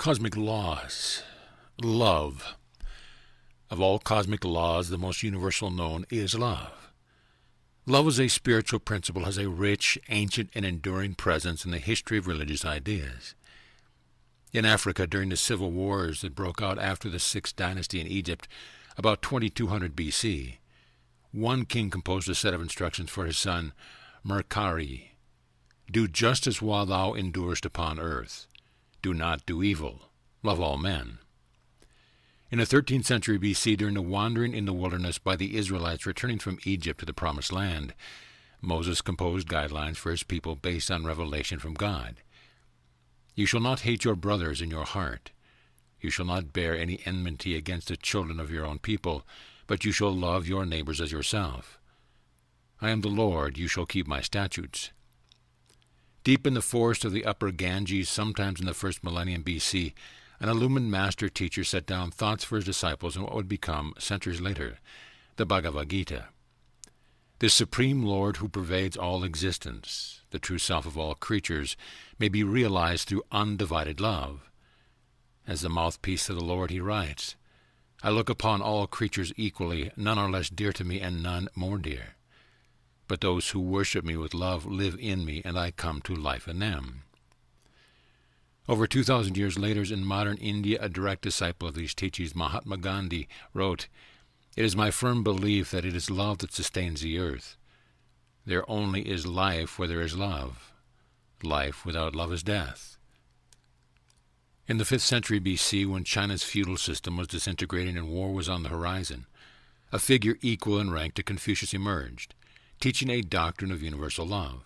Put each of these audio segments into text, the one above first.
Cosmic laws. Love. Of all cosmic laws, the most universal known is love. Love as a spiritual principle has a rich, ancient, and enduring presence in the history of religious ideas. In Africa, during the civil wars that broke out after the Sixth Dynasty in Egypt, about 2200 BC, one king composed a set of instructions for his son, Merkari. Do justice while thou endurest upon earth. Do not do evil. Love all men. In the 13th century BC, during the wandering in the wilderness by the Israelites returning from Egypt to the Promised Land, Moses composed guidelines for his people based on revelation from God. You shall not hate your brothers in your heart. You shall not bear any enmity against the children of your own people, but you shall love your neighbors as yourself. I am the Lord, you shall keep my statutes. Deep in the forest of the upper Ganges, sometimes in the first millennium BC, an illumined master teacher set down thoughts for his disciples in what would become, centuries later, the Bhagavad Gita. This supreme Lord who pervades all existence, the true self of all creatures, may be realized through undivided love. As the mouthpiece of the Lord he writes, I look upon all creatures equally, none are less dear to me and none more dear. But those who worship me with love live in me, and I come to life in them. Over 2,000 years later, in modern India, a direct disciple of these teachings, Mahatma Gandhi, wrote, It is my firm belief that it is love that sustains the earth. There only is life where there is love. Life without love is death. In the 5th century BC, when China's feudal system was disintegrating and war was on the horizon, a figure equal in rank to Confucius emerged, teaching a doctrine of universal love.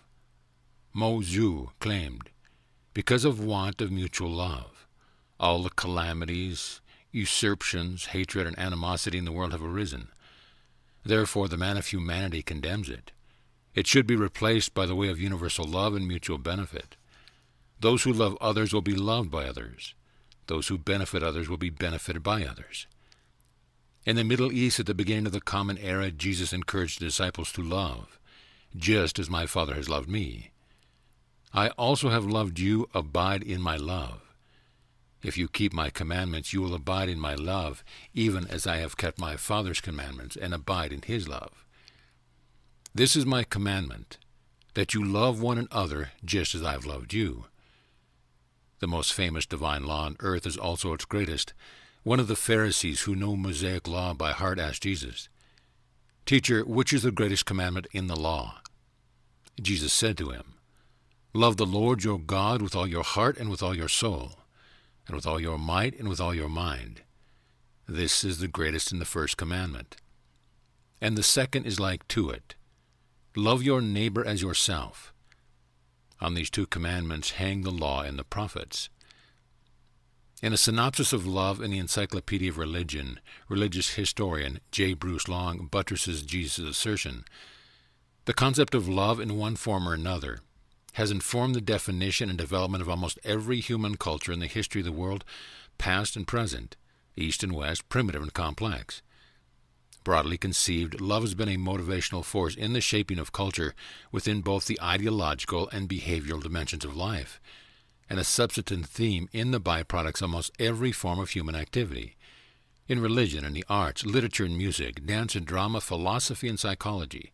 Mo Zhu claimed, because of want of mutual love, all the calamities, usurpations, hatred, and animosity in the world have arisen. Therefore the man of humanity condemns it. It should be replaced by the way of universal love and mutual benefit. Those who love others will be loved by others. Those who benefit others will be benefited by others. In the Middle East, at the beginning of the Common Era, Jesus encouraged the disciples to love, just as my Father has loved me. I also have loved you, abide in my love. If you keep my commandments, you will abide in my love, even as I have kept my Father's commandments and abide in his love. This is my commandment, that you love one another just as I have loved you. The most famous divine law on earth is also its greatest. One of the Pharisees who knew Mosaic law by heart asked Jesus, Teacher, which is the greatest commandment in the law? Jesus said to him, Love the Lord your God with all your heart and with all your soul, and with all your might and with all your mind. This is the greatest and the first commandment. And the second is like to it. Love your neighbor as yourself. On these two commandments hang the law and the prophets. In a synopsis of love in the Encyclopedia of Religion, religious historian J. Bruce Long buttresses Jesus' assertion, the concept of love in one form or another has informed the definition and development of almost every human culture in the history of the world, past and present, east and west, primitive and complex. Broadly conceived, love has been a motivational force in the shaping of culture within both the ideological and behavioral dimensions of life, and a substantive theme in the byproducts of almost every form of human activity, in religion and the arts, literature and music, dance and drama, philosophy and psychology.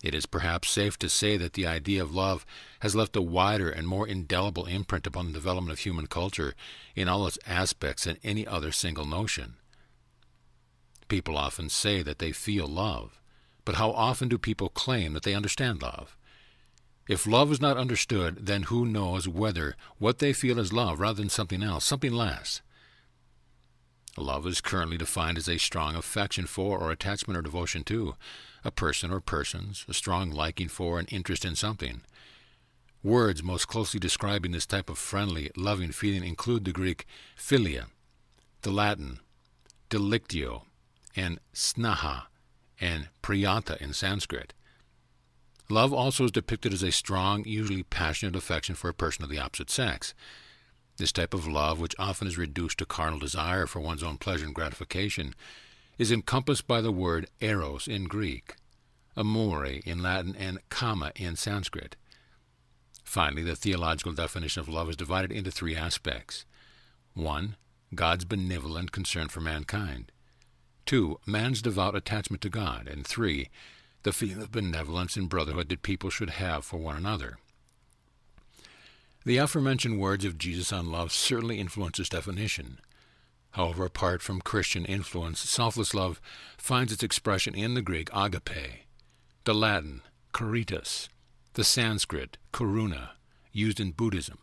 It is perhaps safe to say that the idea of love has left a wider and more indelible imprint upon the development of human culture in all its aspects than any other single notion. People often say that they feel love, but how often do people claim that they understand love? If love is not understood, then who knows whether what they feel is love rather than something else, something less? Love is currently defined as a strong affection for or attachment or devotion to a person or persons, a strong liking for and interest in something. Words most closely describing this type of friendly, loving feeling include the Greek philia, the Latin delictio, and snaha, and priyata in Sanskrit. Love also is depicted as a strong, usually passionate affection for a person of the opposite sex. This type of love, which often is reduced to carnal desire for one's own pleasure and gratification, is encompassed by the word eros in Greek, amore in Latin, and kama in Sanskrit. Finally, the theological definition of love is divided into three aspects: 1. God's benevolent concern for mankind. 2. Man's devout attachment to God. And 3. The feeling of benevolence and brotherhood that people should have for one another. The aforementioned words of Jesus on love certainly influence this definition. However, apart from Christian influence, selfless love finds its expression in the Greek agape, the Latin caritas, the Sanskrit karuna, used in Buddhism,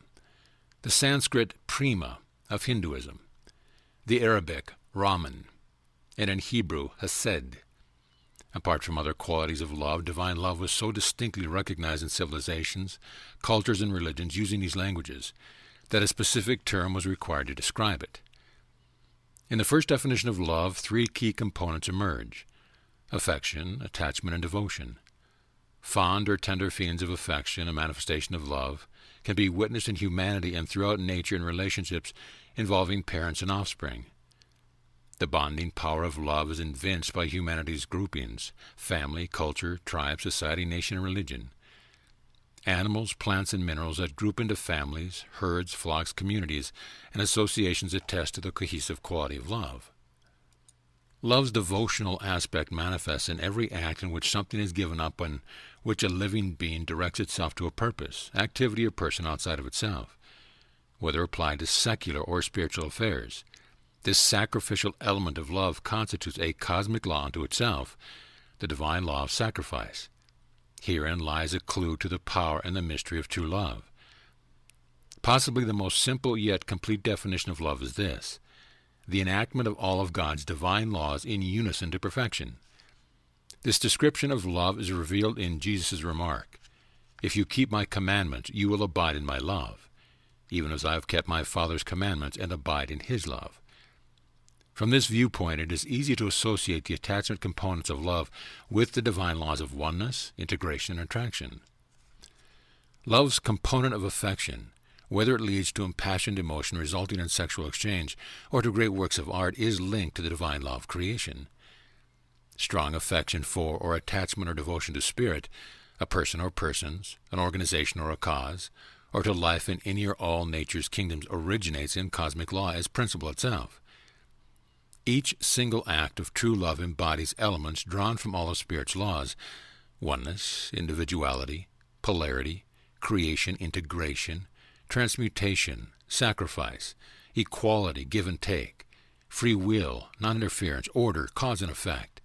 the Sanskrit prema of Hinduism, the Arabic Rahman, and in Hebrew hesed. Apart from other qualities of love, divine love was so distinctly recognized in civilizations, cultures, and religions using these languages that a specific term was required to describe it. In the first definition of love, 3 key components emerge: affection, attachment, and devotion. Fond or tender feelings of affection, a manifestation of love, can be witnessed in humanity and throughout nature in relationships involving parents and offspring. The bonding power of love is evinced by humanity's groupings: family, culture, tribe, society, nation, and religion. Animals, plants, and minerals that group into families, herds, flocks, communities, and associations attest to the cohesive quality of love. Love's devotional aspect manifests in every act in which something is given up, in which a living being directs itself to a purpose, activity, or person outside of itself, whether applied to secular or spiritual affairs. This sacrificial element of love constitutes a cosmic law unto itself, the divine law of sacrifice. Herein lies a clue to the power and the mystery of true love. Possibly the most simple yet complete definition of love is this: the enactment of all of God's divine laws in unison to perfection. This description of love is revealed in Jesus' remark, "If you keep my commandments, you will abide in my love, even as I have kept my Father's commandments and abide in his love." From this viewpoint, it is easy to associate the attachment components of love with the divine laws of oneness, integration, and attraction. Love's component of affection, whether it leads to impassioned emotion resulting in sexual exchange or to great works of art, is linked to the divine law of creation. Strong affection for or attachment or devotion to spirit, a person or persons, an organization or a cause, or to life in any or all nature's kingdoms originates in cosmic law as principle itself. Each single act of true love embodies elements drawn from all of Spirit's laws: oneness, individuality, polarity, creation, integration, transmutation, sacrifice, equality, give and take, free will, non-interference, order, cause and effect,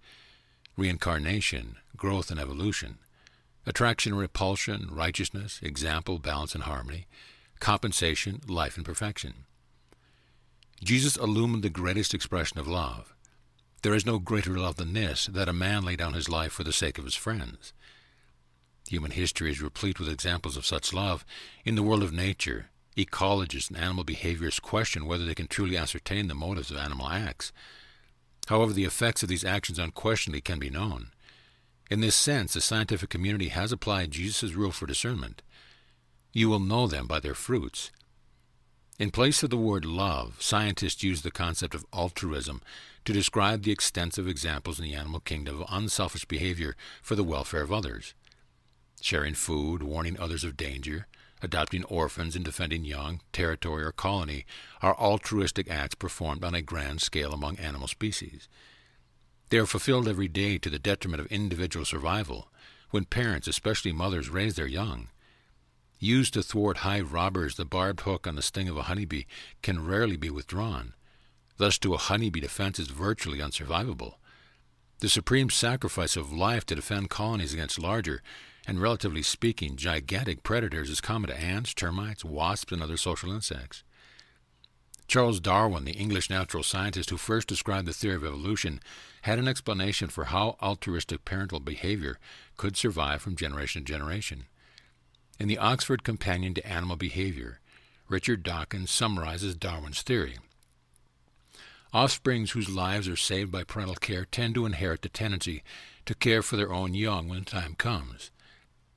reincarnation, growth and evolution, attraction and repulsion, righteousness, example, balance and harmony, compensation, life and perfection. Jesus illumined the greatest expression of love. There is no greater love than this, that a man lay down his life for the sake of his friends. Human history is replete with examples of such love. In the world of nature, ecologists and animal behaviorists question whether they can truly ascertain the motives of animal acts. However, the effects of these actions unquestionably can be known. In this sense, the scientific community has applied Jesus' rule for discernment: you will know them by their fruits. In place of the word love, scientists use the concept of altruism to describe the extensive examples in the animal kingdom of unselfish behavior for the welfare of others. Sharing food, warning others of danger, adopting orphans, and defending young, territory, or colony are altruistic acts performed on a grand scale among animal species. They are fulfilled every day to the detriment of individual survival, when parents, especially mothers, raise their young. Used to thwart hive robbers, the barbed hook on the sting of a honeybee can rarely be withdrawn. Thus, to a honeybee, defense is virtually unsurvivable. The supreme sacrifice of life to defend colonies against larger and, relatively speaking, gigantic predators is common to ants, termites, wasps, and other social insects. Charles Darwin, the English natural scientist who first described the theory of evolution, had an explanation for how altruistic parental behavior could survive from generation to generation. In the Oxford Companion to Animal Behavior, Richard Dawkins summarizes Darwin's theory. Offsprings whose lives are saved by parental care tend to inherit the tendency to care for their own young when the time comes.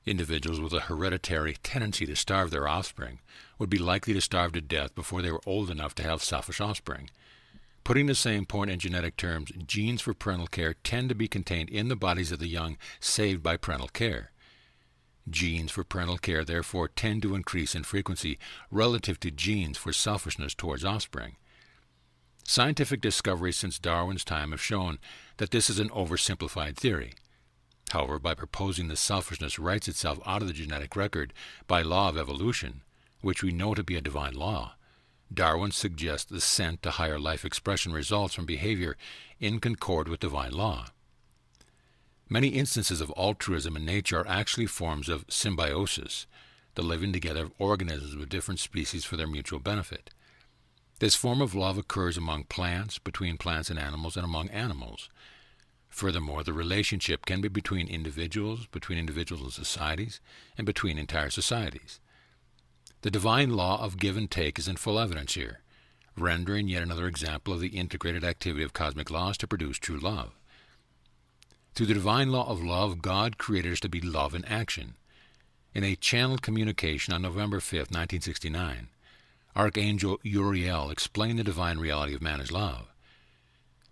Individuals with a hereditary tendency to starve their offspring would be likely to starve to death before they were old enough to have selfish offspring. Putting the same point in genetic terms, genes for parental care tend to be contained in the bodies of the young saved by parental care. Genes for parental care therefore tend to increase in frequency relative to genes for selfishness towards offspring. Scientific discoveries since Darwin's time have shown that this is an oversimplified theory. However, by proposing that selfishness writes itself out of the genetic record by law of evolution, which we know to be a divine law, Darwin suggests the ascent to higher life expression results from behavior in concord with divine law. Many instances of altruism in nature are actually forms of symbiosis, the living together of organisms with different species for their mutual benefit. This form of love occurs among plants, between plants and among animals. Furthermore, the relationship can be between individuals and societies, and between entire societies. The divine law of give and take is in full evidence here, rendering yet another example of the integrated activity of cosmic laws to produce true love. Through the divine law of love, God created us to be love in action. In a channeled communication on November 5, 1969, Archangel Uriel explained the divine reality of man as love.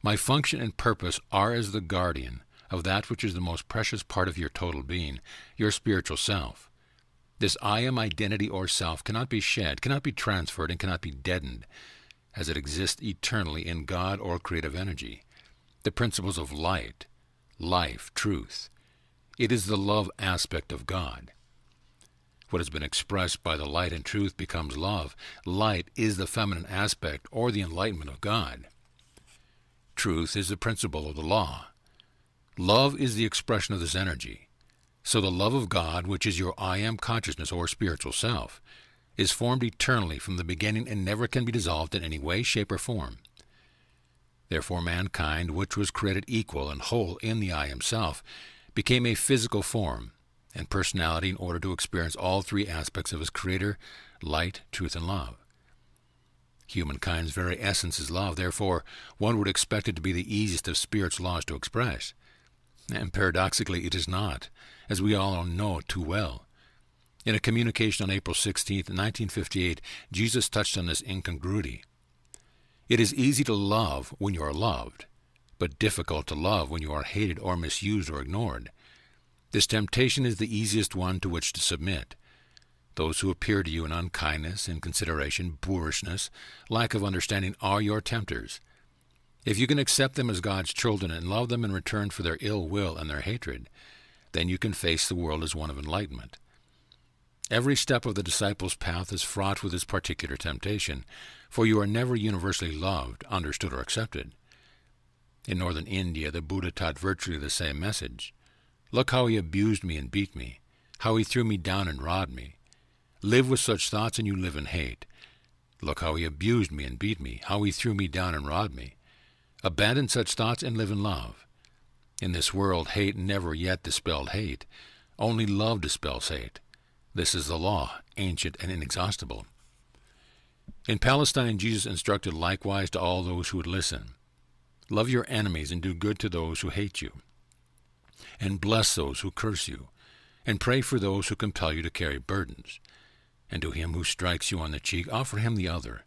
My function and purpose are as the guardian of that which is the most precious part of your total being, your spiritual self. This I am identity or self cannot be shed, cannot be transferred, and cannot be deadened, as it exists eternally in God or creative energy. The principles of light, life, truth. It is the love aspect of God. What has been expressed by the light and truth becomes love. Light is the feminine aspect or the enlightenment of God. Truth is the principle of the law. Love is the expression of this energy. So the love of God, which is your I am consciousness or spiritual self, is formed eternally from the beginning and never can be dissolved in any way, shape, or form. Therefore mankind, which was created equal and whole in the I am self, became a physical form and personality in order to experience all three aspects of his Creator, light, truth, and love. Humankind's very essence is love. Therefore, one would expect it to be the easiest of spirit's laws to express. And paradoxically, it is not, as we all know too well. In a communication on April 16, 1958, Jesus touched on this incongruity. It is easy to love when you are loved, but difficult to love when you are hated or misused or ignored. This temptation is the easiest one to which to submit. Those who appear to you in unkindness, inconsideration, boorishness, lack of understanding are your tempters. If you can accept them as God's children and love them in return for their ill will and their hatred, then you can face the world as one of enlightenment. Every step of the disciple's path is fraught with this particular temptation, for you are never universally loved, understood, or accepted. In northern India, the Buddha taught virtually the same message. Look how he abused me and beat me, how he threw me down and robbed me. Live with such thoughts and you live in hate. Look how he abused me and beat me, how he threw me down and robbed me. Abandon such thoughts and live in love. In this world, hate never yet dispelled hate. Only love dispels hate. This is the law, ancient and inexhaustible. In Palestine, Jesus instructed likewise to all those who would listen. Love your enemies and do good to those who hate you. And bless those who curse you. And pray for those who compel you to carry burdens. And to him who strikes you on the cheek, offer him the other.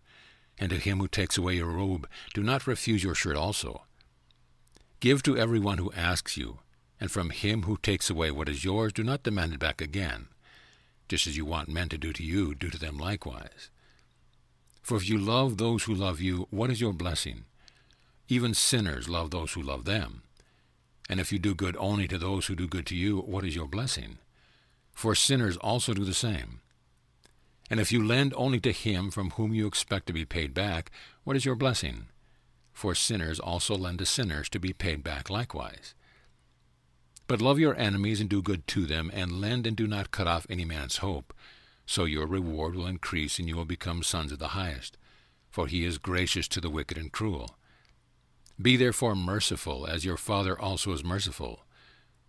And to him who takes away your robe, do not refuse your shirt also. Give to everyone who asks you, and from him who takes away what is yours, do not demand it back again. Just as you want men to do to you, do to them likewise. For if you love those who love you, what is your blessing? Even sinners love those who love them. And if you do good only to those who do good to you, what is your blessing? For sinners also do the same. And if you lend only to him from whom you expect to be paid back, what is your blessing? For sinners also lend to sinners to be paid back likewise. But love your enemies and do good to them, and lend and do not cut off any man's hope. So your reward will increase, and you will become sons of the highest. For he is gracious to the wicked and cruel. Be therefore merciful, as your Father also is merciful.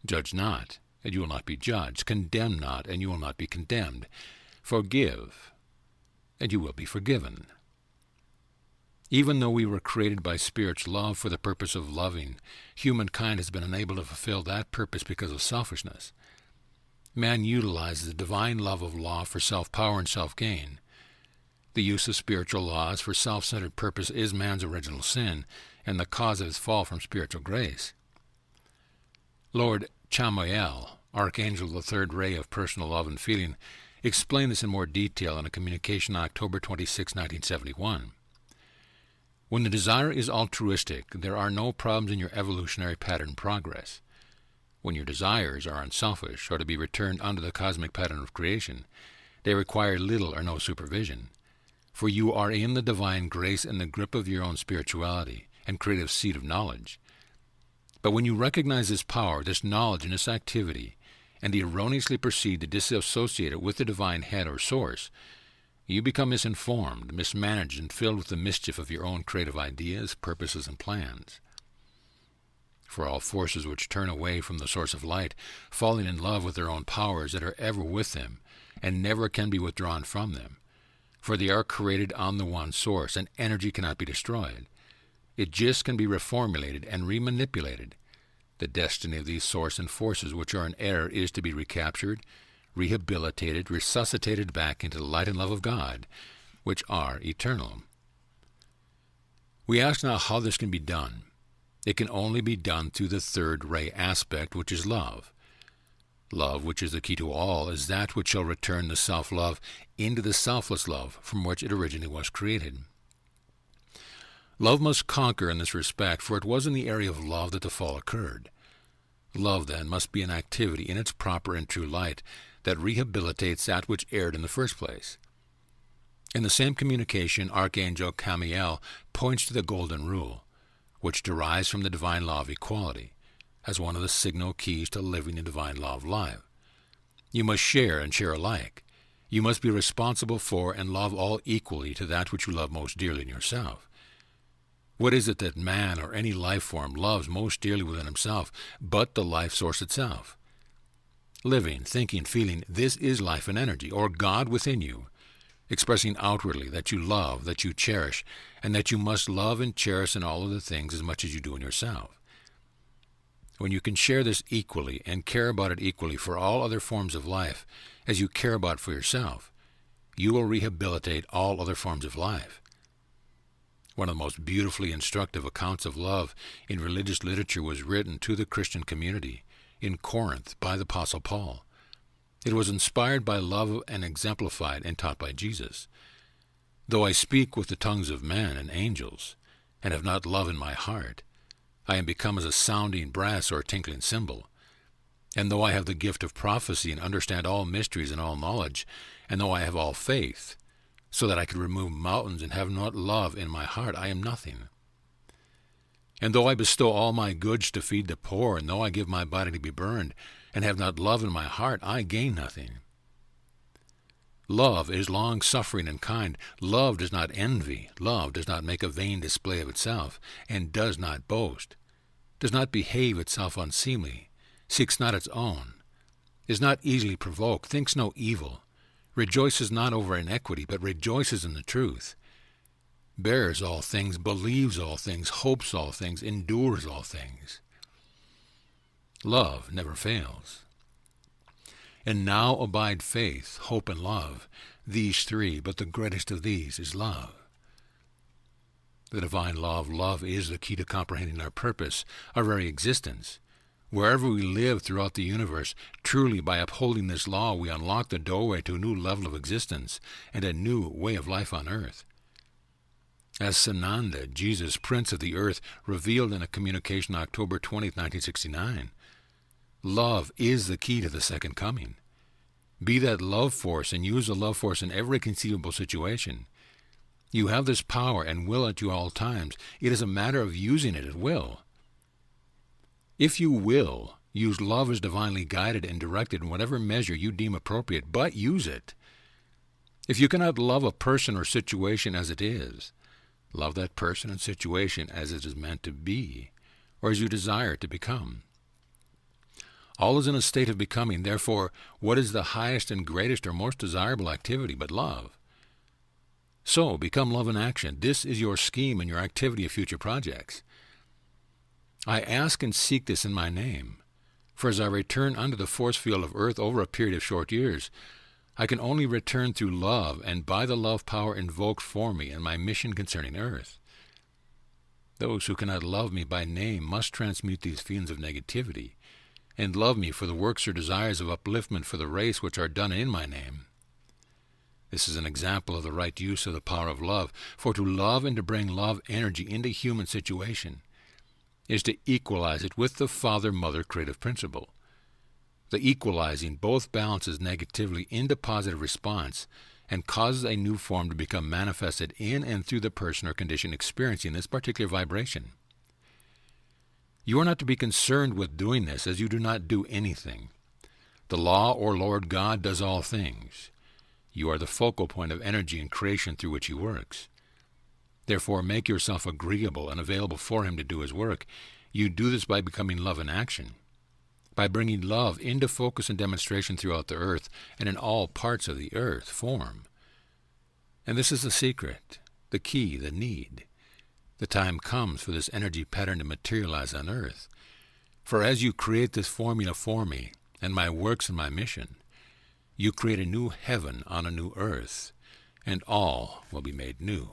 Judge not, and you will not be judged. Condemn not, and you will not be condemned. Forgive, and you will be forgiven. Even though we were created by Spirit's love for the purpose of loving, humankind has been unable to fulfill that purpose because of selfishness. Man utilizes the divine love of law for self-power and self-gain. The use of spiritual laws for self-centered purpose is man's original sin and the cause of his fall from spiritual grace. Lord Chamuel Archangel of the third ray of personal love and feeling, explained this in more detail in a communication on October 26, 1971. When the desire is altruistic, there are no problems in your evolutionary pattern progress. When your desires are unselfish or to be returned under the cosmic pattern of creation, they require little or no supervision, for you are in the divine grace and the grip of your own spirituality and creative seed of knowledge. But when you recognize this power, this knowledge, and this activity, and erroneously proceed to disassociate it with the divine head or source, you become misinformed, mismanaged, and filled with the mischief of your own creative ideas, purposes, and plans. For all forces which turn away from the source of light, falling in love with their own powers that are ever with them, and never can be withdrawn from them, for they are created on the one source, and energy cannot be destroyed. It just can be reformulated and remanipulated. The destiny of these source and forces which are in error is to be recaptured, rehabilitated, resuscitated back into the light and love of God, which are eternal. We ask now how this can be done. It can only be done through the third ray aspect, which is love. Love, which is the key to all, is that which shall return the self-love into the selfless love from which it originally was created. Love must conquer in this respect, for it was in the area of love that the fall occurred. Love, then, must be an activity in its proper and true light that rehabilitates that which erred in the first place. In the same communication, Archangel Camiel points to the Golden Rule, which derives from the divine law of equality, as one of the signal keys to living the divine law of life. You must share and share alike. You must be responsible for and love all equally to that which you love most dearly in yourself. What is it that man or any life form loves most dearly within himself but the life source itself? Living, thinking, feeling, this is life and energy, or God within you, expressing outwardly that you love, that you cherish, and that you must love and cherish in all other things as much as you do in yourself. When you can share this equally and care about it equally for all other forms of life as you care about for yourself, you will rehabilitate all other forms of life. One of the most beautifully instructive accounts of love in religious literature was written to the Christian community in Corinth by the Apostle Paul. It was inspired by love and exemplified and taught by Jesus. Though I speak with the tongues of men and angels, and have not love in my heart, I am become as a sounding brass or a tinkling cymbal. And though I have the gift of prophecy and understand all mysteries and all knowledge, and though I have all faith, so that I could remove mountains and have not love in my heart, I am nothing. And though I bestow all my goods to feed the poor, and though I give my body to be burned, and have not love in my heart, I gain nothing. Love is long-suffering and kind. Love does not envy. Love does not make a vain display of itself, and does not boast, does not behave itself unseemly, seeks not its own, is not easily provoked, thinks no evil, rejoices not over iniquity, but rejoices in the truth, bears all things, believes all things, hopes all things, endures all things. Love never fails. And now abide faith, hope, and love, these three, but the greatest of these is love. The divine law of love is the key to comprehending our purpose, our very existence. Wherever we live throughout the universe, truly by upholding this law, we unlock the doorway to a new level of existence and a new way of life on earth. As Sananda, Jesus, Prince of the Earth, revealed in a communication on October 20, 1969, love is the key to the second coming. Be that love force and use the love force in every conceivable situation. You have this power and will at you all times. It is a matter of using it at will. If you will, use love as divinely guided and directed in whatever measure you deem appropriate, but use it. If you cannot love a person or situation as it is, love that person and situation as it is meant to be, or as you desire it to become. All is in a state of becoming. Therefore, what is the highest and greatest or most desirable activity but love? So, become love in action. This is your scheme and your activity of future projects. I ask and seek this in my name, for as I return unto the force field of earth over a period of short years, I can only return through love and by the love power invoked for me in my mission concerning earth. Those who cannot love me by name must transmute these feelings of negativity and love me for the works or desires of upliftment for the race which are done in my name. This is an example of the right use of the power of love, for to love and to bring love energy into human situation is to equalize it with the Father-Mother creative principle. The equalizing both balances negativity into positive response and causes a new form to become manifested in and through the person or condition experiencing this particular vibration. You are not to be concerned with doing this, as you do not do anything. The law or Lord God does all things. You are the focal point of energy and creation through which he works. Therefore, make yourself agreeable and available for him to do his work. You do this by becoming love in action, by bringing love into focus and demonstration throughout the earth and in all parts of the earth form. And this is the secret, the key, the need. The time comes for this energy pattern to materialize on earth. For as you create this formula for me and my works and my mission, you create a new heaven on a new earth, and all will be made new.